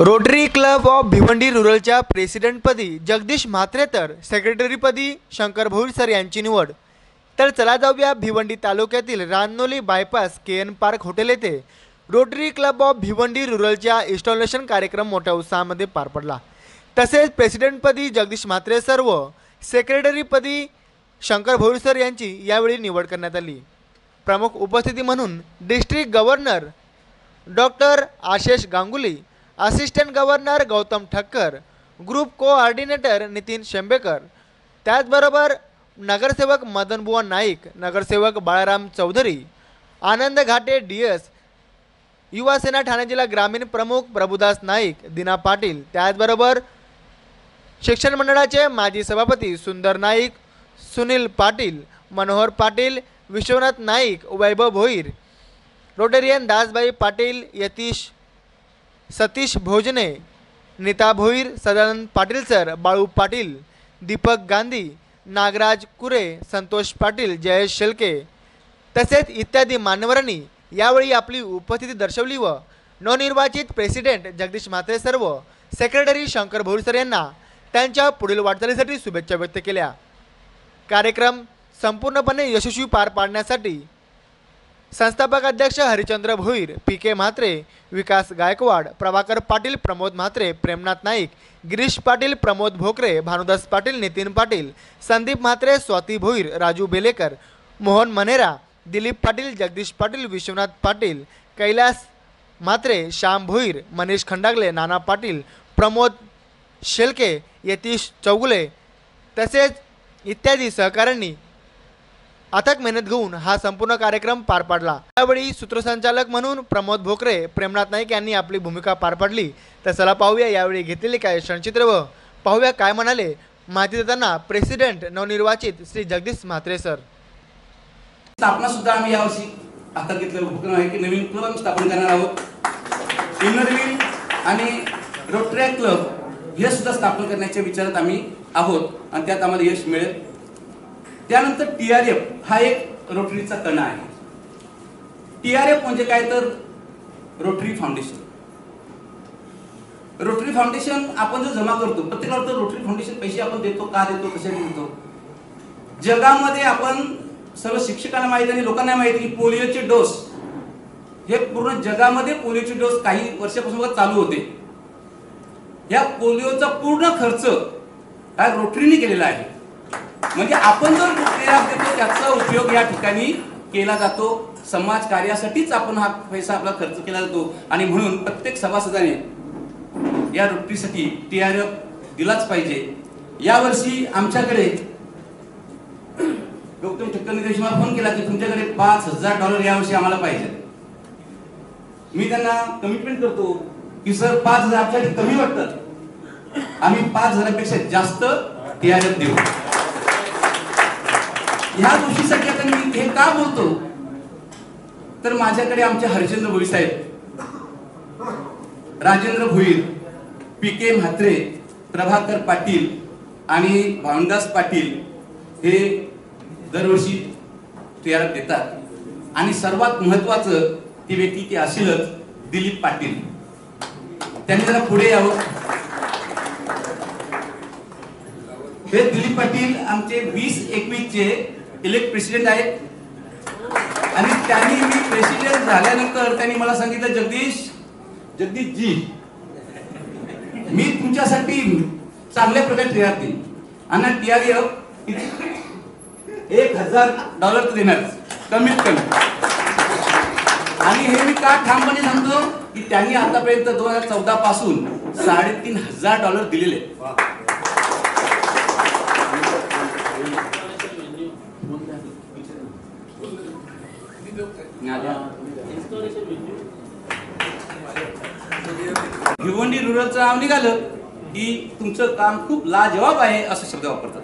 Rotary Club of Bhiwandi रूरलच्या प्रेसिडेंटपदी जगदीश म्हात्रे तर सेक्रेटरीपदी शंकर भोईर सर यांची निवड। तर चला जाऊया भिवंडी तालुक्यातील Ranoli bypass KN park hotel येथे रोटरी क्लब ऑफ भिवंडी रूरलच्या इन्स्टॉलेशन कार्यक्रम मोठ्या उत्साहामध्ये पार पडला। तसेच प्रेसिडेंटपदी जगदीश म्हात्रे सर व सेक्रेटरीपदी शंकर भोईर सर यांची यावेळी निवड करण्यात आली। प्रमुख उपस्थिती म्हणून district governor doctor Ashish Ganguly, assistant governor Gautam Thakkar, group coordinator Nitin Shembekar, त्याचबरोबर नगरसेवक मदनबुवा नाईक, नगरसेवक बाळाराम चौधरी, आनंद घाटे डीएस, युवा सेना ठाणे जिल्हा ग्रामीण प्रमुख प्रभुदास नाईक, दीना पाटील, त्याचबरोबर शिक्षण मंडळाचे माजी सभापती सुंदर नाईक, सुनील पाटील, मनोहर पाटील, विश्वनाथ नाईक, वैभव भोईर, रोटेरियन दासबाई पाटील, यतीश सतीश भोजने, नीता भोईर, सदानंद पाटील सर, बाळू पाटील, दीपक गांधी, नागराज कुरे, संतोष पाटील, जयेश शेलके तसेच इत्यादी मान्यवरांनी यावेळी आपली उपस्थिती दर्शवली व नवनिर्वाचित प्रेसिडेंट जगदीश म्हात्रे सर व सेक्रेटरी शंकर भोईर सर यांना त्यांच्या पुढील वाटचालीसाठी शुभेच्छा व्यक्त केल्या। कार्यक्रम संपूर्णपणे यशस्वी पार पाडण्यासाठी संस्थापक अध्यक्ष हरिचंद्र भोईर, पीके म्हात्रे, विकास गायकवाड, प्रभाकर पाटील, प्रमोद म्हात्रे, प्रेमनाथ नाईक, गिरीश पाटील, प्रमोद भोकरे, भानुदास पाटील, नितीन पाटील, संदीप म्हात्रे, स्वाती भोईर, राजू बेलेकर, मोहन मनेरा, दिलीप पाटील, जगदीश पाटील, विश्वनाथ पाटील, कैलास म्हात्रे, श्याम भोईर, मनीष खंडागले, नाना पाटील, प्रमोद शेलके, यतीश चौगुले तसेच इत्यादी सहकाऱ्यांनी अथक मेहनत घेऊन हा संपूर्ण कार्यक्रम पार पाडला। यावेळी सूत्रसंचालक म्हणून प्रमोद भोकरे, प्रेमनाथ नाईक यांनी आपली भूमिका पार पाडली। तर चला पाहूया यावेळी घेतलेले काय क्षणचित्र व पाहूया काय म्हणाले माहिती देताना प्रेसिडेंट नवनिर्वाचित श्री जगदीश म्हात्रे सर। स्थापना सुद्धा आम्ही यावर्षी हातात घेतलेलं उपक्रम आहे की नवीन क्लब स्थापन करणार आहोत। इनरव्हील आणि रोटरी क्लब हे सुद्धा स्थापन करण्याच्या विचारात आम्ही आहोत आणि त्यात आम्हाला यश मिळेल। त्यानंतर टीआरएफ हा एक रोटरीचा कणा आहे। टीआरएफ म्हणजे काय तर रोटरी फाउंडेशन। रोटरी फाउंडेशन आपण जो जमा करतो प्रत्येकाला तर रोटरी फाउंडेशन पैसे आपण देतो का देतो कशासाठी देतो। जगामध्ये आपण सर्व शिक्षकांना माहिती आणि लोकांना माहिती की पोलिओचे डोस हे पूर्ण जगामध्ये पोलिओचे डोस काही वर्षापासून चालू होते। या पोलिओचा पूर्ण खर्च हा रोटरीने केलेला आहे। म्हणजे आपण जो देतो त्याचा उपयोग या ठिकाणी केला जातो। समाज कार्यासाठीच आपण हा पैसा आपला खर्च केला जातो आणि म्हणून प्रत्येक सभासदाने या रोटरीसाठी टीआरएफ दिलाच पाहिजे। यावर्षी आमच्याकडे गौतम ठक्करने दिवशी मला फोन केला की तुमच्याकडे $5000 यावर्षी आम्हाला पाहिजे। मी त्यांना कमिटमेंट करतो की सर 5000 आपल्यासाठी कमी वाटतात, आम्ही 5000 पेक्षा जास्त टीआरएफ देऊ। या गोष्टीसाठी आता मी हे का बोलतो तर माझ्याकडे आमचे हरिचंद्र भोईर साहेब, राजेंद्र भोईर, पीके म्हात्रे, प्रभाकर पाटील आणि भानुदास पाटील हे दरवर्षी टीआरएफ देतात आणि सर्वात महत्त्वाचं ती व्यक्ती ती असेलच दिलीप पाटील। त्यांनी जरा पुढे यावं। हे दिलीप पाटील आमचे 2021 चे इलेक्ट प्रेसिडेंट आहेत आणि त्यांनी मी प्रेसिडेंट झाल्यानंतर त्यांनी मला सांगितलं जगदीश जी मी तुमच्यासाठी चांगल्या प्रकारे टीआरएफ देईन आणि टीआरएफ $1000 देणार कमीत कमी। आणि हे मी का ठामपणे सांगतो की त्यांनी आतापर्यंत 2014 पासून $3500 दिलेले। भिवंडी रूरलचं नाव निघालं की तुमचं काम खूप लाजवाब आहे असं शब्द वापरतात।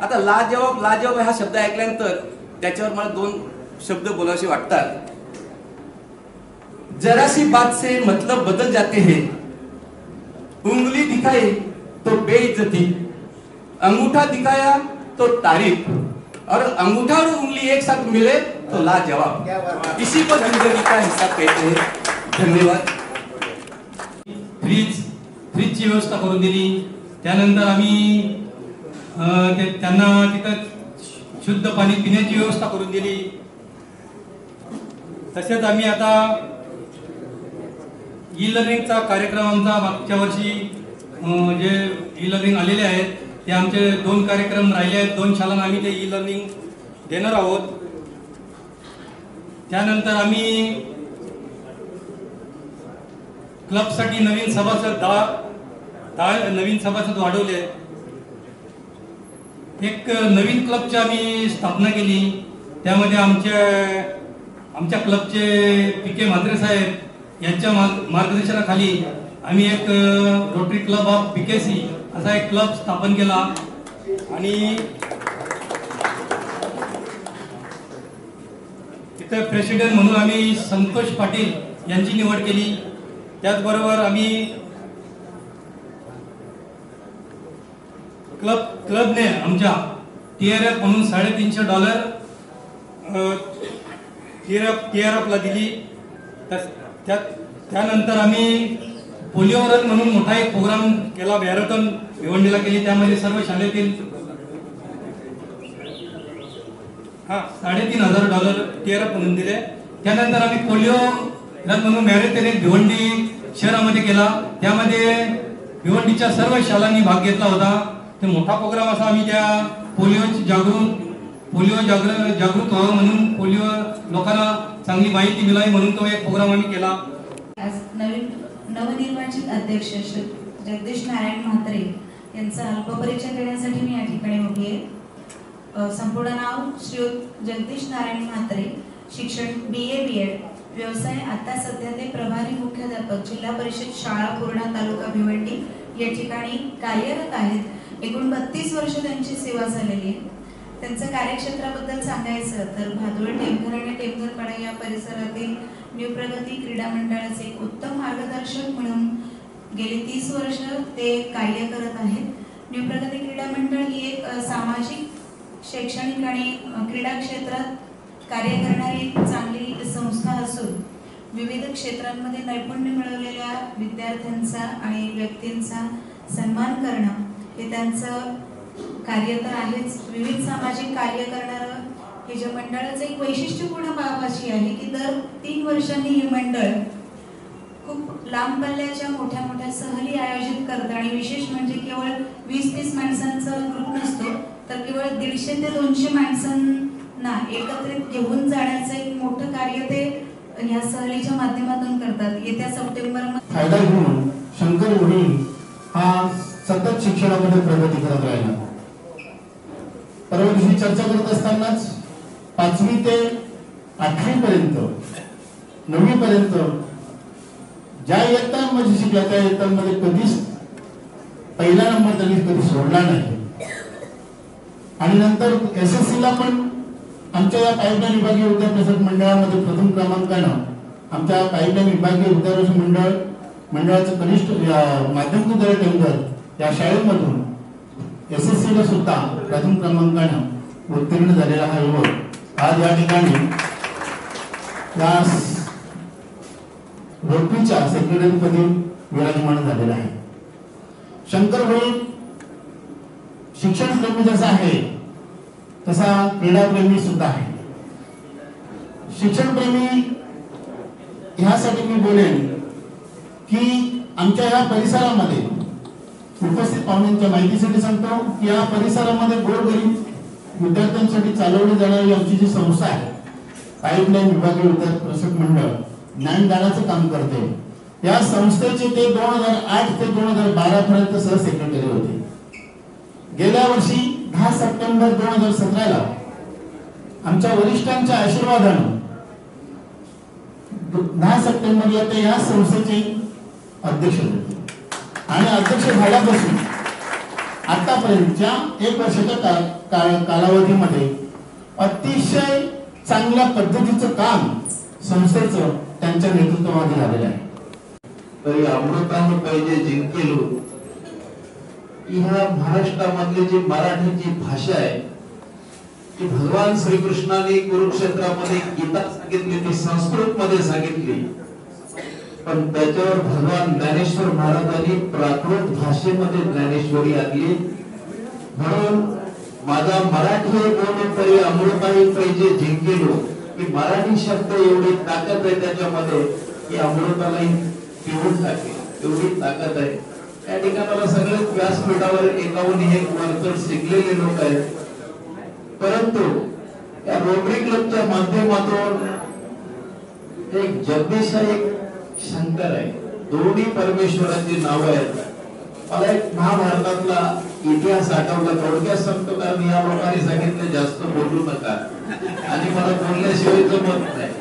आता लाजवाब हा शब्द ऐकल्यानंतर त्याच्यावर मला 2 शब्द बोलावेसे वाटतात। जरा सी बात से मतलब बदल जाते हैं, उंगली दिखाई तो बेइज्जती, अंगूठा दिखाया तो तारीफ और अंगूठा और उंगली एक साथ मिले तो लाजवाब। इसी को जिंदगी का हिस्सा कहते हैं। धन्यवाद। फ्रीजची व्यवस्था करून दिली. त्यानंतर आम्ही त्यांना तिथं शुद्ध पाणी पिण्याची व्यवस्था करून दिली. तसेच आम्ही आता ई लर्निंगचा कार्यक्रम आमचा मागच्या वर्षी जे ई लर्निंग आलेले आहेत ते आमचे 2 कार्यक्रम राहिले आहेत. 2 शाळांना आम्ही ते ई लर्निंग देणार आहोत. त्यानंतर आम्ही क्लबसाठी नवीन सभासद 10 नवीन सभासद वाढवले. एक नवीन क्लबची आम्ही स्थापना केली. त्यामध्ये आमच्या क्लबचे PK म्हात्रे साहेब यांच्या मार्गदर्शनाखाली आम्ही एक रोटरी क्लब ऑफ PKC असा एक क्लब स्थापन केला आणि तिथे प्रेसिडेंट म्हणून आम्ही संतोष पाटील यांची निवड केली. त्याचबरोबर आम्ही क्लबने आमच्या TRF म्हणून $350 TRF ला दिली. त्यानंतर आम्ही पोलिओ रन म्हणून मोठा एक प्रोग्राम केला, मॅरेथॉन भिवंडीला केली. त्यामध्ये सर्व शाळेतील $3,500 TRF म्हणून दिले. त्यानंतर आम्ही पोलिओ रन म्हणून मॅरेथॉन एक भिवंडी शहरामध्ये केला. त्यामध्ये भिवंडीच्या सर्व शाळांनी भाग घेतला होता. ते मोठा प्रोग्राम असा आम्ही त्या पोलिओ जागृत व्हावं म्हणून, पोलिओ लोकांना चांगली माहिती मिळावी म्हणून तो एक प्रोग्राम आम्ही केला. आज नवनिर्वाचित अध्यक्ष जगदीश नारायण म्हात्रे यांचा अल्पपरिचय देण्यासाठी मी या ठिकाणी उभी आहे. संपूर्ण नाव श्रीयुत जगदीश नारायण म्हात्रे, शिक्षण BA BEd, व्यवसाय आता सध्या ते प्रभारी मुख्याध्यापक जिल्हा परिषद शाळा पूर्णा तालुका भिवंडी या ठिकाणी कार्यरत आहेत. एकूण 32 वर्ष त्यांची सेवा झालेली आहे. त्यांच्या कार्यक्षेत्राबद्दल सांगायचं तर भादोळ, टेमघर आणि टेमघरपाडा या परिसरातील न्यू प्रगती क्रीडा मंडळाचे एक उत्तम मार्गदर्शक म्हणून गेली 30 वर्ष ते कार्य करत आहेत. न्यू प्रगती क्रीडा मंडळ ही एक सामाजिक, शैक्षणिक आणि क्रीडा क्षेत्रात कार्य करणारी चांगली संस्था असून विविध क्षेत्रांमध्ये नैपुण्य मिळवलेल्या विद्यार्थ्यांचा आणि व्यक्तींचा सन्मान करणं हे त्यांचं कार्य तर आहेच. विविध सामाजिक कार्य करणारं हे जे मंडळाचं एक वैशिष्ट्यपूर्ण बाब अशी आहे की दर 3 वर्षांनी हे मंडळ खूप लांब पल्ल्याच्या मोठ्या मोठ्या सहली आयोजित करतं आणि विशेष म्हणजे केवळ 20-30 माणसांचा ग्रुप नसतो तर केवळ 150 ते 200 माणसांना एकत्रित घेऊन जाण्याचं एक मोठं कार्य ते ह्या सहलीच्या माध्यमातून करतात. येत्या सप्टेंबरमध्ये फायदा घेऊन शंकर मुनी हा सतत शिक्षणामध्ये प्रगती करत राहिला. परवा दिवशी चर्चा करत असतानाच 5वी ते 8वी पर्यंत, 9वी पर्यंत ज्या इयत्तांमध्ये शिकला त्या इयत्तांमध्ये कधीच पहिला नंबर त्यांनी कधी सोडला नाही. आणि नंतर SSC ला पण आमच्या या पाईपलाईन विभागीय विद्याभ्यासक मंडळामध्ये प्रथम क्रमांकानं आमच्या पाईपलाईन विभागीय विद्याभ्यासक मंडळाचं कनिष्ठ माध्यमिक विद्यालय टेमघर या शाळेमधून SSC ला सुद्धा प्रथम क्रमांकानं उत्तीर्ण झालेला हा युवक आज या ठिकाणी या रोटरीच्या सेक्रेटरीपदी विराजमान झालेला आहे. शंकर भाई शिक्षण प्रेमी जसा आहे तसा क्रीडा प्रेमी सुद्धा आहे. शिक्षण प्रेमी ह्यासाठी मी बोलेन की आमच्या ह्या परिसरामध्ये उपस्थित पाहुण्यांच्या माहितीसाठी सांगतो की या परिसरामध्ये गोरगरीब विद्यार्थ्यांसाठी चालवली जाणारी आमची जी संस्था आहे पाईपलाईन विभागीय विद्याभ्यासक मंडळ ज्ञानदानाचं काम करते. या संस्थेचे ते 2008 ते 2012 पर्यंत सहसेक्रेटरी होते. गेल्या वर्षी 10 सप्टेंबर 2017 ला आमच्या वरिष्ठांच्या आशीर्वादाने 10 सप्टेंबरला ते या संस्थेचे अध्यक्ष होते आणि अध्यक्ष झाल्यापासून आतापर्यंतच्या 1 वर्षाच्या कालावधीमध्ये अतिशय चांगल्या पद्धतीचं काम संस्थेचं त्यांच्या नेतृत्वामध्ये झालेलं आहे. तरी अमृतानं पाहिजे जिंकेलो ह्या महाराष्ट्रामधली जी मराठीची भाषा आहे ती भगवान श्रीकृष्णाने कुरुक्षेत्रामध्ये गीता सांगितली, ती संस्कृत मध्ये सांगितली. पण त्याच्यावर भगवान ज्ञानेश्वर महाराजांनी प्राकृत भाषेमध्ये ज्ञानेश्वरी आणली. म्हणून माझा मराठी बोलून तरी अमृताई पाहिजे जिंकेलो, की मराठी शब्द एवढी ताकद आहे त्याच्यामध्ये की अमृतालाही पिऊन टाकेल एवढी ताकद आहे. या ठिकाणाला सगळे व्यासपीठावर एकाहून एक वर्कर शिकलेले लोक आहेत, परंतु या रोटरी क्लबच्या माध्यमातून एक जगदीश आहे, एक शंकर आहे, दोन्ही परमेश्वरांची नाव आहेत. मला एक महाभारतातला इतिहास आठवला, थोडक्यात सांगतो कारण या लोकांनी सांगितलं जास्त बोलू नका आणि मला बोलल्याशिवाय जमत नाही.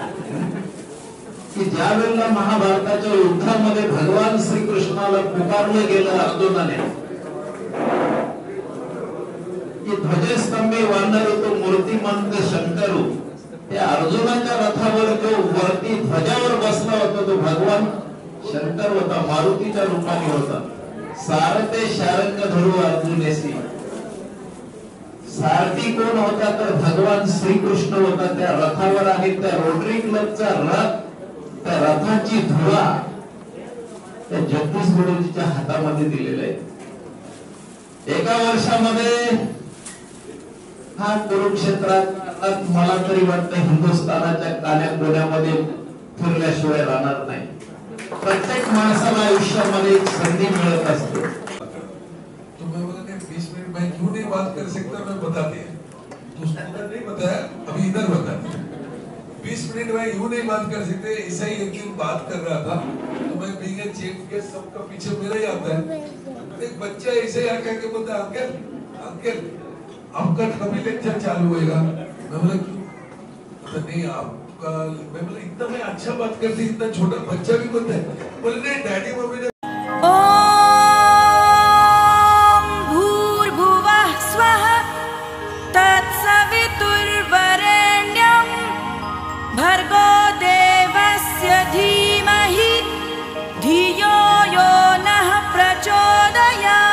की ज्या वेळेला महाभारताच्या युद्धामध्ये भगवान श्रीकृष्णाला पुकारलं गेलं अर्जुनाने की ध्वजस्तंभे वानर तो मूर्तिमंत शंकरू, त्या अर्जुनाच्या रथावर जो वरती ध्वजावर बसला होता तो भगवान शंकर होता, मारुतीच्या रूपाने होता. सारथे शारंग धरू अर्जुनेसी, सारथी कोण होता तर भगवान श्रीकृष्ण होता त्या रथावर. आणि त्या रोटरी क्लबचा रथ, त्या रथाची धुरा त्या जगदीश गुरुजीच्या हातामध्ये दिलेला आहे. एका वर्षामध्ये हा कुरुक्षेत्रात मला तरी वाटतं हिंदुस्थानाच्या कान्याकोन्यामध्ये फिरल्याशिवाय राहणार नाही. प्रत्येक माणसाला आयुष्यामध्ये एक संधी मिळत असते. तो मैं बोला 20 मिनट मैं क्यों नहीं बात कर सकता, मैं बता दिया तो उसने उधर नहीं बताया, अभी इधर बता दिया. 20 मिनट में यूं नहीं बात कर सकते. ऐसा ही एक दिन बात कर रहा था तो मैं बीइंग ए चीफ गेस्ट सबका पीछे मेरा ही आता है. एक बच्चा ऐसे ही आके के बोलता अंकल अंकल आपका कभी लेक्चर चालू होएगा. मैं बोला क्यों, नहीं आपका. मैं बोला इतना मैं अच्छा बात करती, इतना छोटा बच्चा भी बोलता है. बोले नहीं डैडी मम्मी ने भूर्भुवः स्वः तत्सवितुर्वरेण्यं भर्गो देवस्य धीमहि धियो यो नः प्रचोदयात्.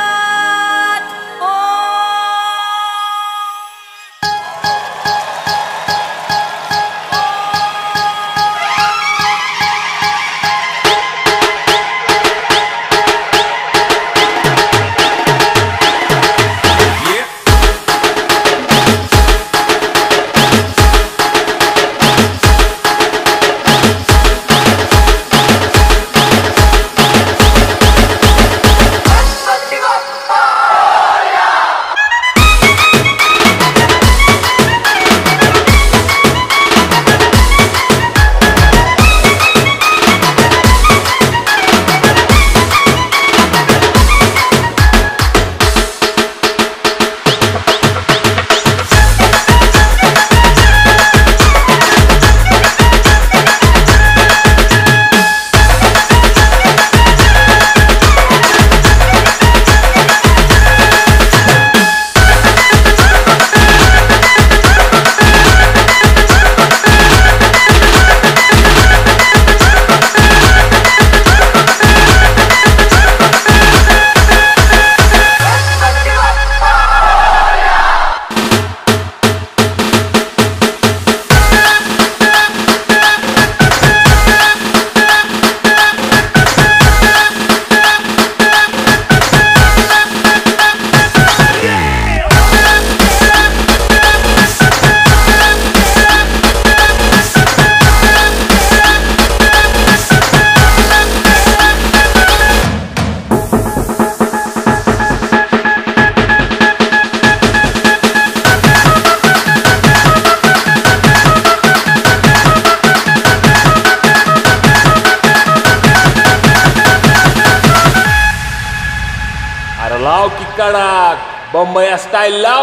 लाव की कडक बंबई स्टाईल लाव.